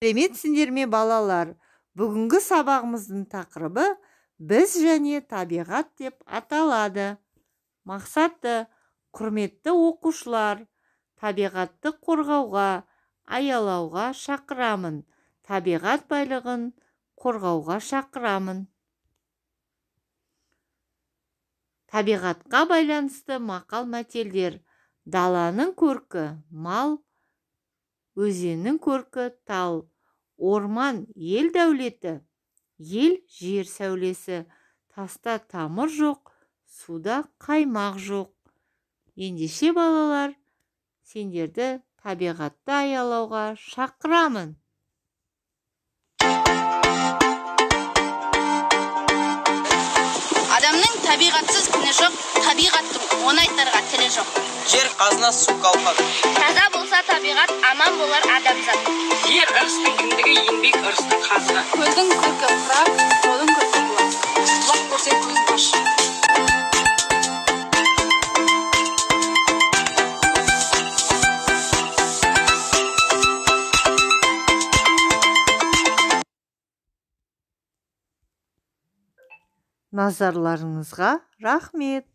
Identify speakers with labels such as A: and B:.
A: Сәлеметсіңдер ме балалар? Бүгінгі сабағымыздың тақырыбы біз және табиғат деп аталады. Мақсаты: құрметті оқушылар, табиғатты қорғауға, аялауға шақырамын. Табиғат байлығын қорғауға шақырамын. Табиғатқа байланысты мақал-мәтелдер. Даланың көркі мал, өзеннің көркі тал. Орман ел дәулеті, ел жер сәулесі. Таста тамыр жоқ, суда қаймақ жоқ. Ендеше балалар, сендерді табиғатты аялауға шақырамын.
B: Адамның табиғатсыз күні жоқ, табиғаттың оны айтарға тілі жоқ.
C: Жер қазына су қалқақ.
B: Таза болса табиғат, аман болар адамзат.
C: Жер ырыстың кіндігі, еңбек ырыстың қазығы.
B: Көлдің көркі құрақ, қолың көркі бұлақ. Бұлақ көрсе көзін аш.
A: Назарларыңызға рахмет.